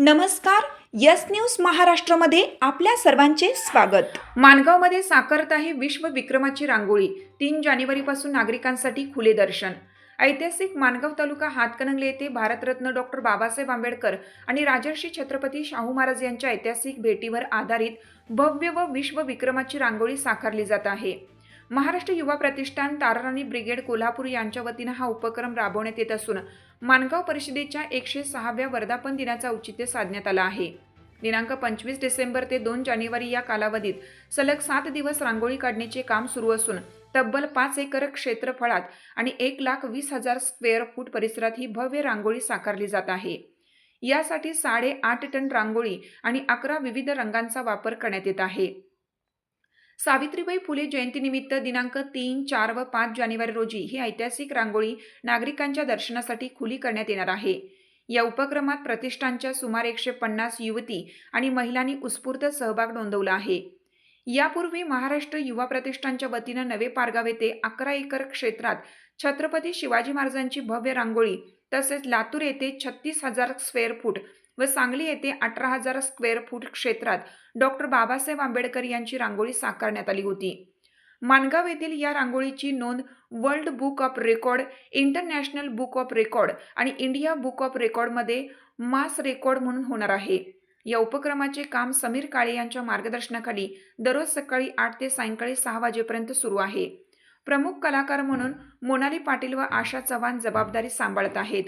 नमस्कार. Yes news महाराष्ट्रामध्ये आपल्या सर्वांचे स्वागत. माणगावमध्ये साकारत आहे विश्व विक्रमाची रांगोळी. 3 जानेवारीपासून नागरिकांसाठी खुले दर्शन. ऐतिहासिक माणगाव तालुका हातकणंगले येथे भारतरत्न डॉक्टर बाबासाहेब आंबेडकर आणि राजर्षी छत्रपती शाहू महाराज यांच्या ऐतिहासिक भेटीवर आधारित भव्य व विश्व विक्रमाची रांगोळी साकारली जात आहे. महाराष्ट्र युवा प्रतिष्ठान ताराराणी ब्रिगेड कोल्हापूर यांच्या वतीने हा उपक्रम राबवण्यात येत असून माणगाव परिषदेच्या 106व्या वर्धापन दिनाचा औचित्य साधण्यात आला आहे. दिनांक 25 डिसेंबर ते 2 जानेवारी या कालावधीत सलग 7 दिवस रांगोळी काढण्याचे काम सुरू असून तब्बल 5 एकर क्षेत्रफळात आणि 1,20,000 स्क्वेअर फूट परिसरात ही भव्य रांगोळी साकारली जात आहे. यासाठी 8.5 टन रांगोळी आणि 11 विविध रंगांचा वापर करण्यात येत आहे. सावित्रीबाई फुले जयंतीनिमित्त दिनांक 3, 4 व 5 जानेवारी रोजी ही ऐतिहासिक रांगोळी नागरिकांच्या दर्शनासाठी खुली करण्यात येणार आहे. या उपक्रमात प्रतिष्ठानच्या सुमारे 150 युवती आणि महिलांनी उत्स्फूर्त सहभाग नोंदवला आहे. यापूर्वी महाराष्ट्र युवा प्रतिष्ठानच्या वतीने नवे पारगाव येथे 11 एकर क्षेत्रात छत्रपती शिवाजी महाराजांची भव्य रांगोळी तसेच लातूर येथे 36,000 स्क्वेअर फूट व सांगली येथे 18,000 स्क्वेअर फूट क्षेत्रात डॉक्टर बाबासाहेब आंबेडकर यांची रांगोळी साकारण्यात आली होती. माणगाव येथील या रांगोळीची नोंद world book of record, international book of record आणि इंडिया बुक ऑफ रेकॉर्डमध्ये मास रेकॉर्ड म्हणून होणार आहे. या उपक्रमाचे काम समीर काळे यांच्या मार्गदर्शनाखाली दररोज सकाळी 8 ते सायंकाळी 6 वाजेपर्यंत सुरू आहे. प्रमुख कलाकार म्हणून मोनाली पाटील व आशा चव्हाण जबाबदारी सांभाळत आहेत.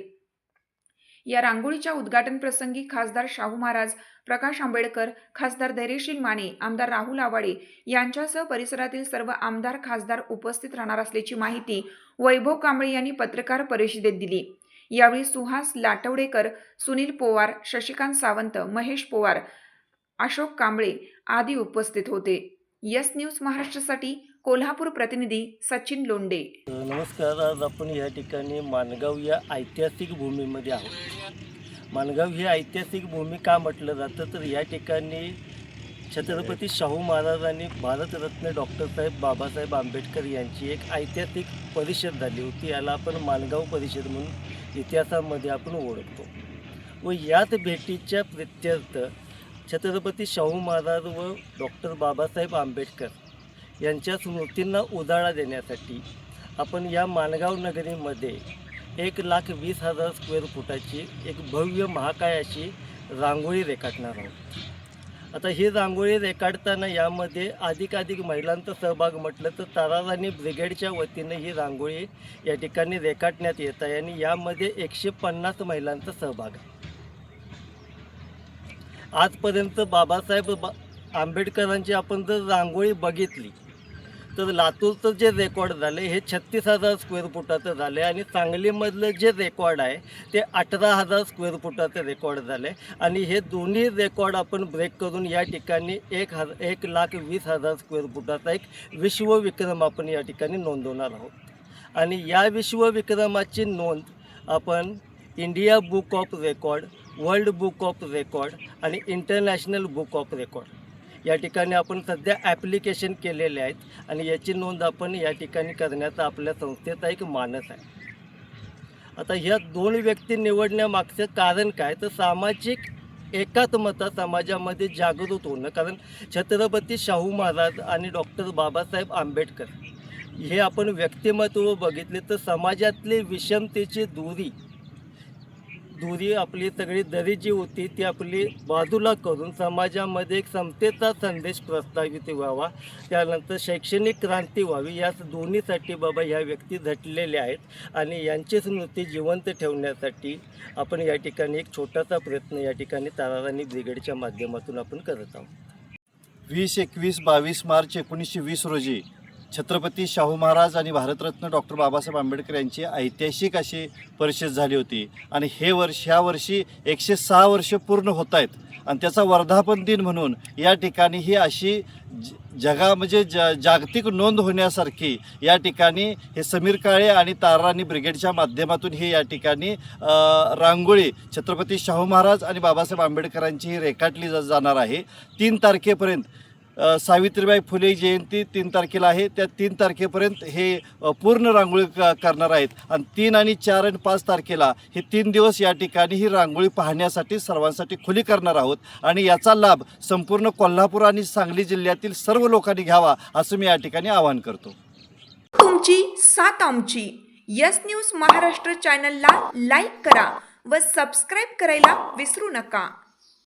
या रांगोळीच्या उद्घाटन प्रसंगी खासदार शाहू महाराज, प्रकाश आंबेडकर, खासदार धैर्यशील माने, आमदार राहुल आवाडे यांच्यासह परिसरातील सर्व आमदार खासदार उपस्थित राहणार असल्याची माहिती वैभव कांबळे यांनी पत्रकार परिषदेत दिली. यावेळी सुहास लाटवडेकर, सुनील पोवार, शशिकांत सावंत, महेश पोवार, अशोक कांबळे आदी उपस्थित होते. यस न्यूज महाराष्ट्रासाठी कोल्हापूर प्रतिनिधी सचिन लोंडे. नमस्कार. आज आपण या ठिकाणी माणगाव या ऐतिहासिक भूमीमध्ये आहोत. माणगाव ही ऐतिहासिक भूमी का म्हटलं जातं तर या ठिकाणी छत्रपती शाहू महाराजांनी भारतरत्न डॉक्टर बाबासाहेब आंबेडकर यांची एक ऐतिहासिक परिषद झाली होती. याला आपण माणगाव परिषद म्हणून इतिहासामध्ये आपण ओळखतो. व याच भेटीच्या प्रित्यर्थ छत्रपती शाहू महाराज व डॉक्टर बाबासाहेब आंबेडकर यांच्या स्मृतींना उजाळा देण्यासाठी आपण या माणगाव नगरीमध्ये 1,20,000 स्क्वेअर फुटाची एक भव्य महाकाय अशी रांगोळी रेखाटणार आहोत. आता ही रांगोळी रेखाटताना यामध्ये अधिकाधिक महिलांचा सहभाग म्हटलं तर ताराराणी ब्रिगेडच्या वतीने ही रांगोळी या ठिकाणी रेखाटण्यात येत आहे आणि यामध्ये 150 महिलांचा सहभाग आहे. आजपर्यंत बाबासाहेब आंबेडकरांची आपण जर रांगोळी बघितली तर लातूरचं जे रेकॉर्ड झालं हे 36,000 स्क्वेअर फुटाचं झालं आहे आणि सांगलीमधलं जे रेकॉर्ड आहे ते 18,000 स्क्वेअर फुटाचं रेकॉर्ड झालं आहे आणि हे दोन्ही रेकॉर्ड आपण ब्रेक करून या ठिकाणी 1,20,000 स्क्वेअर फुटाचा एक विश्वविक्रम आपण या ठिकाणी नोंदवणार आहोत. आणि या विश्वविक्रमाची नोंद आपण India book of record, world book of record आणि इंटरनॅशनल बुक ऑफ रेकॉर्ड या ठिकाणी आपण सध्या ॲप्लिकेशन केलेले आहेत आणि याची नोंद आपण या ठिकाणी करण्याचा आपल्या संस्थेचा एक मानस आहे. आता ह्या 2 व्यक्ती निवडण्यामागचं कारण काय तर सामाजिक एकात्मता समाजामध्ये जागृत होणं. कारण छत्रपती शाहू महाराज आणि डॉक्टर बाबासाहेब आंबेडकर हे आपण व्यक्तिमत्व बघितले तर समाजातली विषमतेची दूरी आपली सगळी दरी जी होती ती आपली बाजूला करून समाजामध्ये एक समतेचा संदेश प्रस्थापित व्हावा, त्यानंतर शैक्षणिक क्रांती व्हावी, या दोन्हीसाठी बाबा ह्या व्यक्ती झटलेल्या आहेत आणि यांची स्मृती जिवंत ठेवण्यासाठी आपण या ठिकाणी एक छोटासा प्रयत्न या ठिकाणी ताराराणी ब्रिगेडच्या माध्यमातून आपण करत आहोत. 20, 21, 22 मार्च 1920 रोजी छत्रपती शाहू महाराज आणि भारतरत्न डॉक्टर बाबासाहेब आंबेडकर यांची ऐतिहासिक अशी परिषद झाली होती आणि ह्या वर्षी 106 वर्ष पूर्ण होत आहेत आणि त्याचा वर्धापन दिन म्हणून या ठिकाणी ही अशी म्हणजे जागतिक नोंद होण्यासारखी या ठिकाणी हे समीर काळे आणि ताराराणी ब्रिगेडच्या माध्यमातून ही या ठिकाणी रांगोळी छत्रपती शाहू महाराज आणि बाबासाहेब आंबेडकरांची ही रेखाटली जाणार आहे. 3 तारखेपर्यंत सावित्रीबाई फुले जयंती 3 तारखेला आहे. त्या 3 तारखेपर्यंत हे पूर्ण रांगोळी करणार आहेत आणि 3 आणि 4 आणि 5 तारखेला हे 3 दिवस या ठिकाणी ही रांगोळी पाहण्यासाठी सर्वांसाठी खुली करणार आहोत आणि याचा लाभ संपूर्ण कोल्हापूर आणि सांगली जिल्ह्यातील सर्व लोकांनी घ्यावा असं मी या ठिकाणी आवाहन करतो. तुमची साथ आमची. यस न्यूज महाराष्ट्र चॅनलला लाईक करा व सबस्क्राईब करायला विसरू नका.